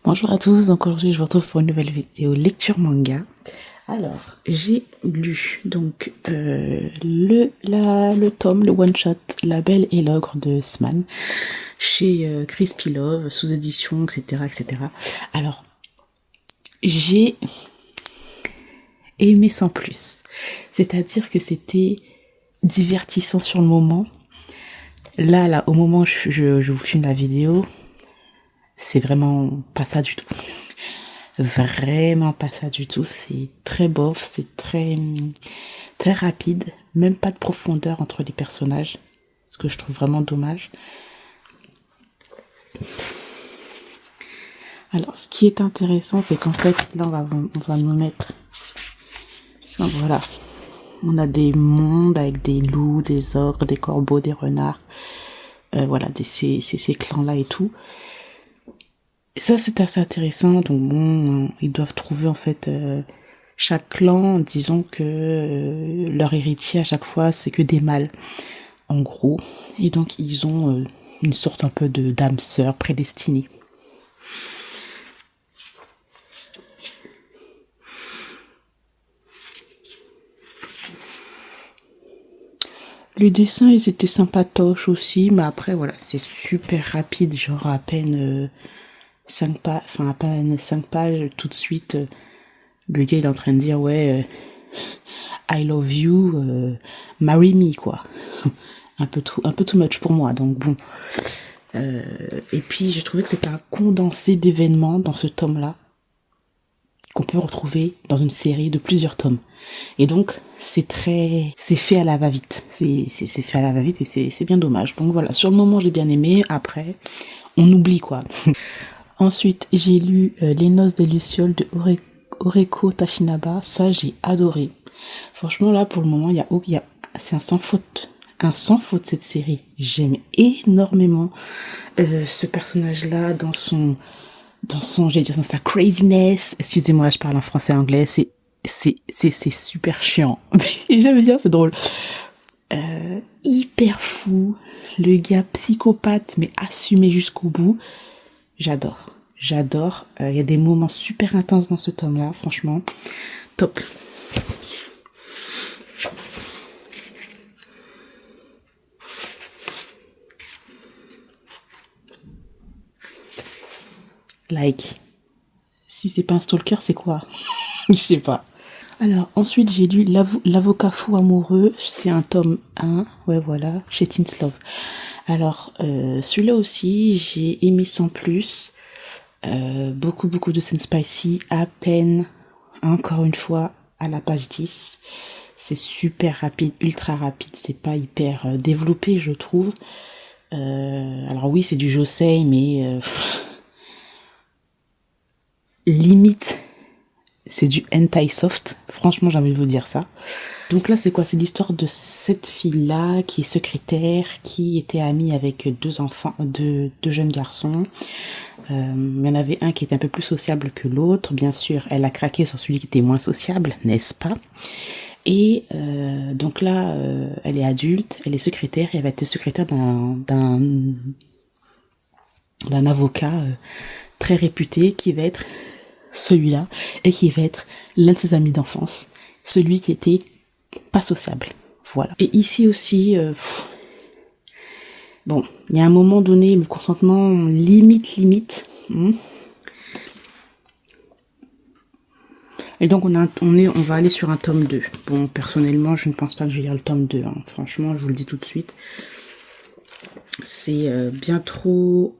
Bonjour à tous, donc aujourd'hui je vous retrouve pour une nouvelle vidéo lecture manga. Alors, j'ai lu donc le tome, le one-shot La Belle et l'Ogre de Sman chez Crispy Love, sous édition, etc., etc. Alors, j'ai aimé sans plus. C'est-à-dire que c'était divertissant sur le moment. Là, au moment où je vous filme la vidéo, c'est vraiment pas ça du tout. Vraiment pas ça du tout, c'est très bof, c'est très rapide, même pas de profondeur entre les personnages, ce que je trouve vraiment dommage. Alors, ce qui est intéressant, c'est qu'en fait, là, on va nous mettre, voilà, on a des mondes avec des loups, des ogres, des corbeaux, des renards, voilà, ces clans-là et tout. Et ça, c'est assez intéressant, donc bon, ils doivent trouver en fait chaque clan, disons que leur héritier à chaque fois, c'est que des mâles, en gros. Et donc, ils ont une sorte un peu de d'âme sœur prédestinée. Les dessins, ils étaient sympatoches aussi, mais après, voilà, c'est super rapide, genre à peine 5 pages, enfin à peine 5 pages, tout de suite, le gars, il est en train de dire, ouais, I love you, marry me, quoi. un peu too much pour moi, donc bon. Et puis, j'ai trouvé que c'était un condensé d'événements dans ce tome-là, qu'on peut retrouver dans une série de plusieurs tomes. Et donc, c'est fait à la va-vite. C'est fait à la va-vite et c'est bien dommage. Donc voilà, sur le moment, j'ai bien aimé. Après, on oublie, quoi. Ensuite, j'ai lu Les Noces des Lucioles de Oreko Tashinaba. Ça, j'ai adoré. Franchement, là, pour le moment, c'est un sans faute. Un sans faute, cette série. J'aime énormément ce personnage-là j'allais dire, dans sa craziness. Excusez-moi, je parle en français et anglais. C'est super chiant. J'aime bien, c'est drôle. Hyper fou. Le gars psychopathe, mais assumé jusqu'au bout. J'adore. J'adore. Il y a des moments super intenses dans ce tome-là, franchement. Top. Like. Si c'est pas un stalker, c'est quoi? Je sais pas. Alors, ensuite, j'ai lu L'avocat fou amoureux. C'est un tome 1. Ouais, voilà. Chez Teens Love. Alors, celui-là aussi, j'ai aimé sans plus. Beaucoup de scènes spicy. À peine, encore une fois, à la page 10. C'est super rapide, ultra rapide. C'est pas hyper développé, je trouve. Alors oui, c'est du josei, mais limite, c'est du hentai soft. Franchement, j'ai envie de vous dire ça. Donc là, c'est quoi? C'est l'histoire de cette fille-là qui est secrétaire, qui était amie avec deux jeunes garçons. Il y en avait un qui était un peu plus sociable que l'autre. Bien sûr, elle a craqué sur celui qui était moins sociable, n'est-ce pas? Et donc là, elle est adulte, elle est secrétaire, et elle va être secrétaire d'un avocat très réputé qui va être celui-là et qui va être l'un de ses amis d'enfance, celui qui était pas sociable. Voilà. Et ici aussi, bon, il y a un moment donné, le consentement limite. Et donc on va aller sur un tome 2. Bon, personnellement, je ne pense pas que je vais lire le tome 2. Hein. Franchement, je vous le dis tout de suite. C'est bien trop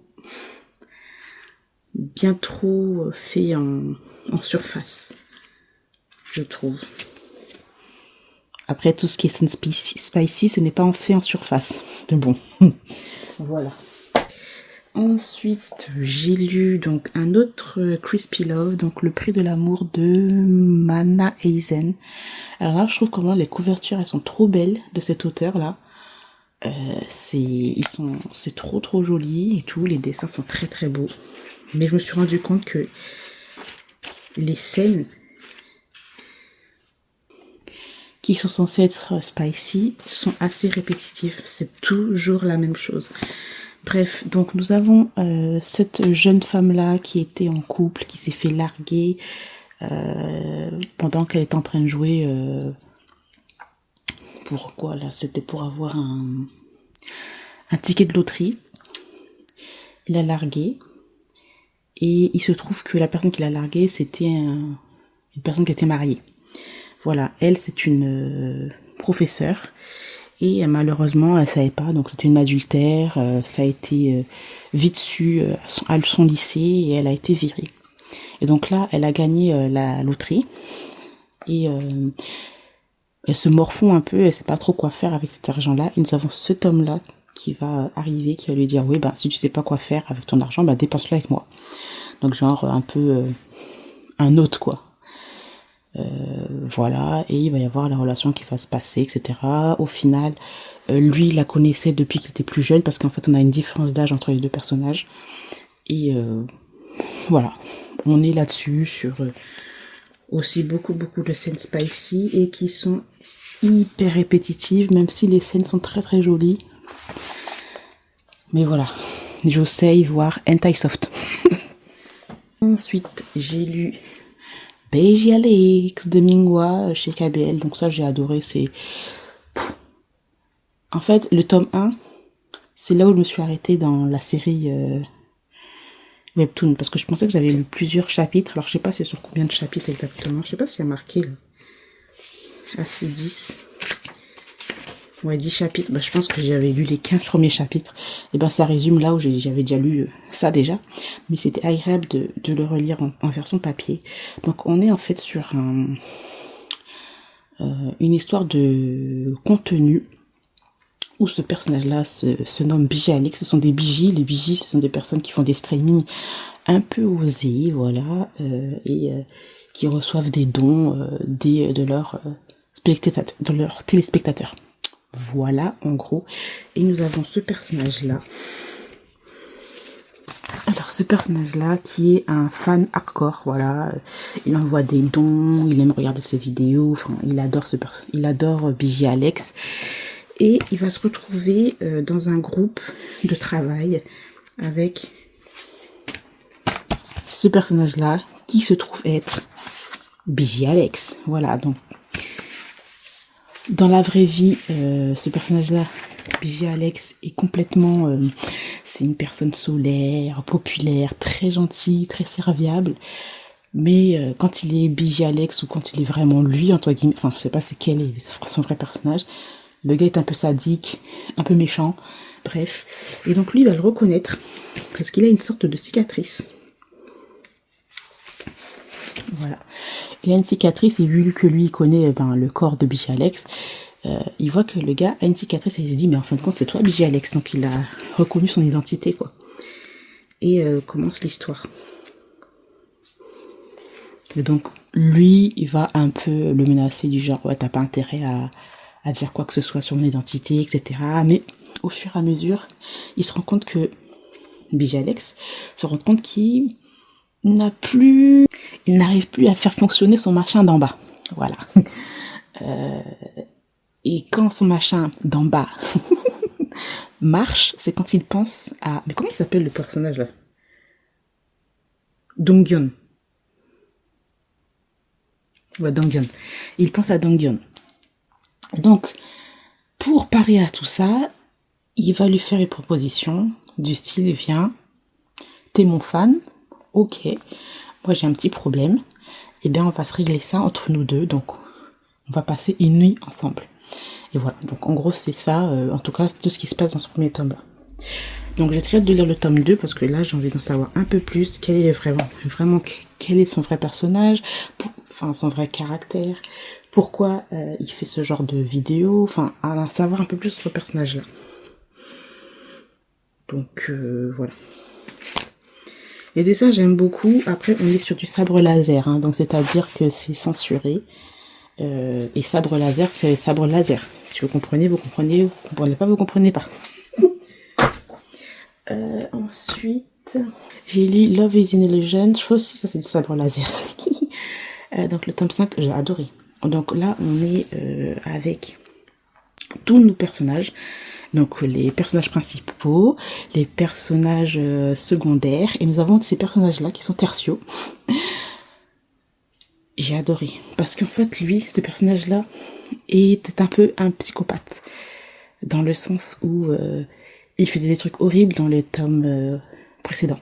fait en surface, je trouve. Après, tout ce qui est spicy, ce n'est pas fait en surface. Mais bon, voilà. Ensuite, j'ai lu donc un autre Crispy Love, donc Le Prix de l'amour de Mana Eisen. Alors là, je trouve comment les couvertures, elles sont trop belles de cet auteur-là. C'est trop joli et tout, les dessins sont très beaux. Mais je me suis rendu compte que les scènes qui sont censées être spicy sont assez répétitives. C'est toujours la même chose. Bref, donc nous avons cette jeune femme-là qui était en couple, qui s'est fait larguer pendant qu'elle était en train de jouer. Pourquoi là? C'était pour avoir un ticket de loterie. Il a largué. Et il se trouve que la personne qui l'a largué, c'était une personne qui était mariée. Voilà, elle, c'est une professeure. Et malheureusement, elle savait pas, donc c'était une adultère. Ça a été vite su à son lycée et elle a été virée. Et donc là, elle a gagné la loterie. Et elle se morfond un peu, elle sait pas trop quoi faire avec cet argent-là. Et nous avons cet homme-là qui va arriver, qui va lui dire, oui, bah, si tu sais pas quoi faire avec ton argent, bah, dépense-le avec moi. Donc genre un peu un hôte, quoi. Voilà, et il va y avoir la relation qui va se passer, etc. Au final, lui, il la connaissait depuis qu'il était plus jeune, parce qu'en fait, on a une différence d'âge entre les deux personnages. Et voilà, on est là-dessus, sur aussi beaucoup de scènes spicy, et qui sont hyper répétitives, même si les scènes sont très très jolies. Mais voilà, j'essaye voir hentai soft. Ensuite, j'ai lu Beiji Alex de Minghua chez KBL, donc ça j'ai adoré. C'est en fait le tome 1, c'est là où je me suis arrêtée dans la série Webtoon, parce que je pensais que j'avais lu plusieurs chapitres. Alors je sais pas c'est sur combien de chapitres exactement, je sais pas s'il y a marqué là. Ah, c'est 10. Ouais, 10 chapitres. Bah, je pense que j'avais lu les 15 premiers chapitres. Et ben ça résume là où j'avais déjà lu ça déjà. Mais c'était agréable de le relire en version papier. Donc on est en fait sur une histoire de contenu où ce personnage-là se nomme Biji Alex. Ce sont des bijis. Les bijis, ce sont des personnes qui font des streamings un peu osés, voilà, et qui reçoivent des dons de leurs téléspectateurs. Voilà, en gros. Et nous avons ce personnage-là. Alors, ce personnage-là, qui est un fan hardcore, voilà. Il envoie des dons, il aime regarder ses vidéos, enfin, il adore Biji Alex. Et il va se retrouver dans un groupe de travail avec ce personnage-là, qui se trouve être Biji Alex. Voilà, donc. Dans la vraie vie, ce personnage-là, Biji Alex, est complètement... c'est une personne solaire, populaire, très gentille, très serviable. Mais quand il est Biji Alex ou quand il est vraiment lui, entre guillemets, enfin je sais pas c'est quel est son vrai personnage, le gars est un peu sadique, un peu méchant, bref. Et donc lui, il va le reconnaître parce qu'il a une sorte de cicatrice. Voilà. Il a une cicatrice et vu que lui il connaît le corps de Biji Alex, il voit que le gars a une cicatrice et il se dit mais en fin de compte c'est toi Biji Alex, donc il a reconnu son identité quoi. Et commence l'histoire. Et donc lui il va un peu le menacer du genre ouais t'as pas intérêt à dire quoi que ce soit sur mon identité, etc. Mais au fur et à mesure il se rend compte que Biji Alex se rend compte qu'il n'arrive plus à faire fonctionner son machin d'en bas. Voilà. Et quand son machin d'en bas marche, c'est quand il pense à... Mais comment il s'appelle le personnage là? Donghyun. Ouais, Donghyun. Il pense à Donghyun. Donc, pour parer à tout ça, il va lui faire une proposition du style, viens, t'es mon fan, ok, moi j'ai un petit problème, et bien on va se régler ça entre nous deux, donc on va passer une nuit ensemble. Et voilà, donc en gros c'est ça, en tout cas tout ce qui se passe dans ce premier tome là. Donc j'ai très hâte de lire le tome 2 parce que là j'ai envie d'en savoir un peu plus, quel est vraiment quel est son vrai personnage, enfin son vrai caractère, pourquoi il fait ce genre de vidéo, enfin à savoir un peu plus sur ce personnage là. Donc voilà. Les dessins j'aime beaucoup, après on est sur du sabre laser, hein, donc c'est-à-dire que c'est censuré. Et sabre laser, c'est sabre laser. Si vous comprenez, vous comprenez. Vous comprenez pas, vous comprenez pas. Ensuite, j'ai lu Love is in Illusion. Je crois aussi ça c'est du sabre laser. Donc le tome 5, j'ai adoré. Donc là, on est avec tous nos personnages. Donc les personnages principaux, les personnages secondaires, et nous avons ces personnages-là qui sont tertiaux. J'ai adoré, parce qu'en fait lui, ce personnage-là, était un peu un psychopathe, dans le sens où il faisait des trucs horribles dans les tomes précédents.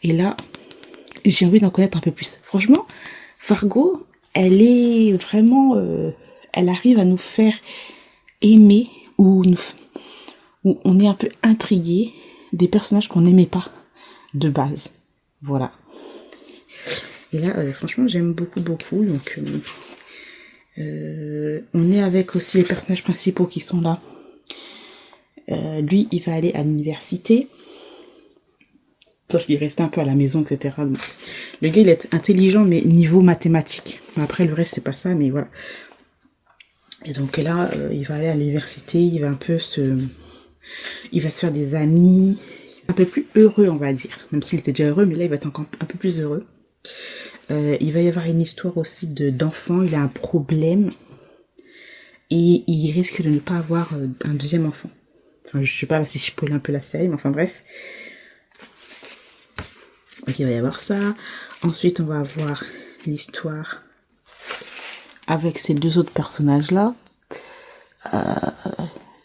Et là, j'ai envie d'en connaître un peu plus. Franchement, Fargo, elle est vraiment... elle arrive à nous faire aimer ou où on est un peu intrigué des personnages qu'on n'aimait pas de base. Voilà. Et là, franchement, j'aime beaucoup, beaucoup. Donc, on est avec aussi les personnages principaux qui sont là. Lui, il va aller à l'université. Parce qu'il restait un peu à la maison, etc. Donc, le gars, il est intelligent, mais niveau mathématique. Après, le reste, c'est pas ça, mais voilà. Et donc là, il va aller à l'université, il va se faire des amis, un peu plus heureux, on va dire. Même s'il était déjà heureux, mais là, il va être encore un peu plus heureux. Il va y avoir une histoire aussi d'enfant, il a un problème. Et il risque de ne pas avoir un deuxième enfant. Enfin, je sais pas si je spoil un peu la série, mais enfin bref. Donc il va y avoir ça. Ensuite, on va avoir l'histoire avec ces deux autres personnages-là.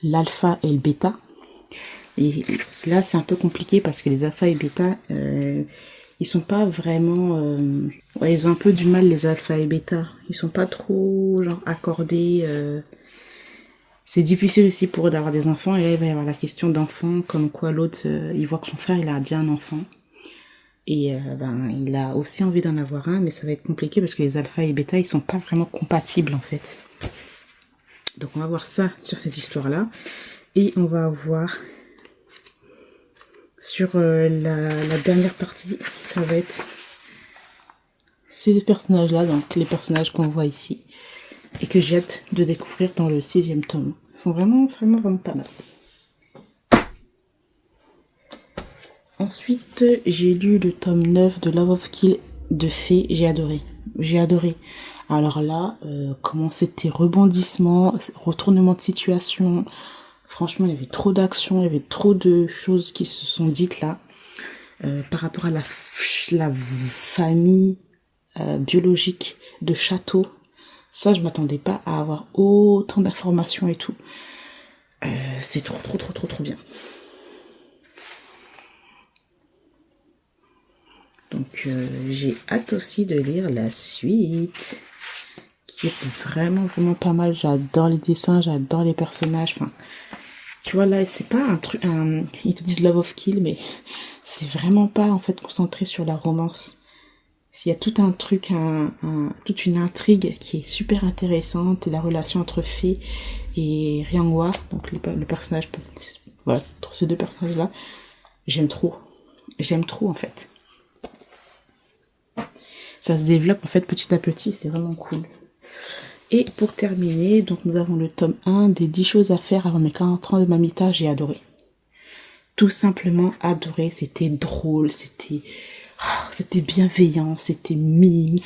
L'alpha et le bêta. Et là, c'est un peu compliqué parce que les alpha et bêta, ils sont pas vraiment... ouais, ils ont un peu du mal, les alpha et bêta. Ils sont pas trop, genre, accordés... C'est difficile aussi pour eux d'avoir des enfants. Et là, il va y avoir la question d'enfants, comme quoi l'autre, il voit que son frère, il a déjà un enfant. Et il a aussi envie d'en avoir un, mais ça va être compliqué parce que les alpha et bêta, ils sont pas vraiment compatibles, en fait. Donc, on va voir ça sur cette histoire-là. Et on va voir sur la dernière partie, ça va être ces personnages-là, donc les personnages qu'on voit ici. Et que j'ai hâte de découvrir dans le 6e tome. Ils sont vraiment, vraiment, vraiment pas mal. Ensuite, j'ai lu le tome 9 de Love of Kill de Fée. J'ai adoré. J'ai adoré. Alors là, comment c'était rebondissement, retournement de situation. Franchement, il y avait trop d'action, il y avait trop de choses qui se sont dites là. Par rapport à la famille biologique de Château. Ça, je m'attendais pas à avoir autant d'informations et tout. C'est trop bien. Donc, j'ai hâte aussi de lire la suite, qui est vraiment, vraiment pas mal. J'adore les dessins, j'adore les personnages. Enfin, tu vois, là, c'est pas un truc... ils te disent Love of Kill, mais c'est vraiment pas, en fait, concentré sur la romance. Il y a tout un truc, toute une intrigue qui est super intéressante, et la relation entre Fée et Ryangwa, donc le personnage, voilà, entre ces deux personnages-là, j'aime trop. J'aime trop, en fait. Ça se développe, en fait, petit à petit, c'est vraiment cool. Et pour terminer, donc nous avons le tome 1 des 10 choses à faire avant mes 40 ans de Mamita, j'ai adoré. Tout simplement adoré, c'était drôle, c'était bienveillant, c'était mimes,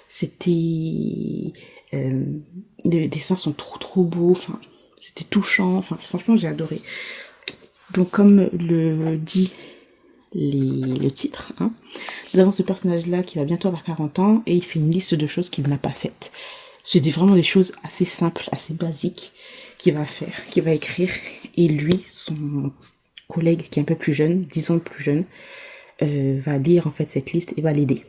c'était... les dessins sont trop beaux, enfin, c'était touchant, enfin, franchement, j'ai adoré. Donc, comme le dit le titre, hein, nous avons ce personnage-là qui va bientôt avoir 40 ans et il fait une liste de choses qu'il n'a pas faites. C'est vraiment des choses assez simples, assez basiques qu'il va faire, qu'il va écrire. Et lui, son collègue qui est un peu plus jeune, 10 ans plus jeune, va lire en fait cette liste et va l'aider.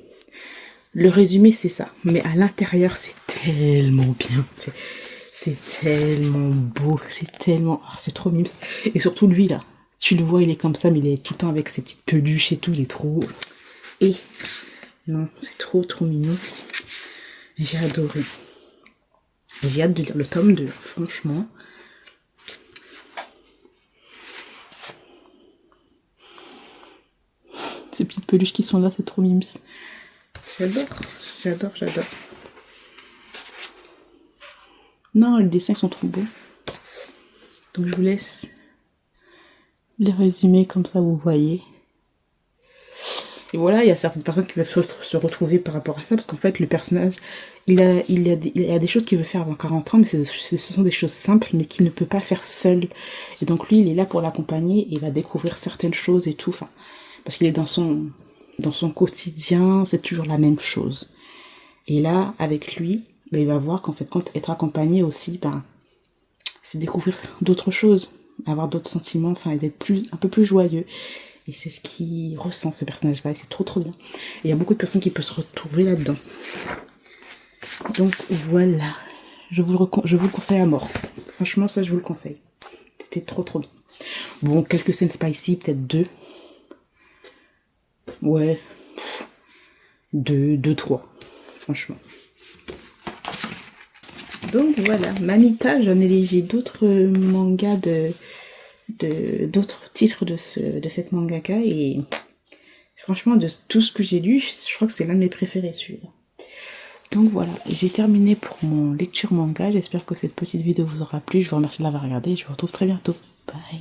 Le résumé, c'est ça. Mais à l'intérieur, c'est tellement bien fait. C'est tellement beau. C'est tellement... Oh, c'est trop mimes. Et surtout lui, là. Tu le vois, il est comme ça, mais il est tout le temps avec ses petites peluches et tout. Il est trop... Et... Non, c'est trop mignon. J'ai adoré. J'ai hâte de lire le tome 2, franchement. Ces petites peluches qui sont là, c'est trop mimes. J'adore. Non, les dessins sont trop beaux. Donc je vous laisse les résumer comme ça, vous voyez. Et voilà, il y a certaines personnes qui peuvent se retrouver par rapport à ça, parce qu'en fait, le personnage, il a des choses qu'il veut faire avant 40 ans, mais ce sont des choses simples, mais qu'il ne peut pas faire seul. Et donc lui, il est là pour l'accompagner, et il va découvrir certaines choses et tout, enfin, parce qu'il est dans son quotidien, c'est toujours la même chose. Et là, avec lui, ben, il va voir qu'en fait, quand être accompagné aussi, ben, c'est découvrir d'autres choses, avoir d'autres sentiments, enfin, et d'être un peu plus joyeux. Et c'est ce qu'il ressent, ce personnage-là, et c'est trop trop bien. Et il y a beaucoup de personnes qui peuvent se retrouver là-dedans. Donc voilà, je vous le conseille à mort. Franchement, ça, je vous le conseille. C'était trop trop bien. Bon, quelques scènes spicy, peut-être deux. Ouais, deux, trois. Franchement. Donc voilà, Mamita, j'en ai légi d'autres mangas d'autres titres de cette mangaka, et franchement, de tout ce que j'ai lu, je crois que c'est l'un de mes préférés, celui-là. Donc voilà, j'ai terminé pour mon lecture manga. J'espère que cette petite vidéo vous aura plu. Je vous remercie de l'avoir regardé et je vous retrouve très bientôt. Bye.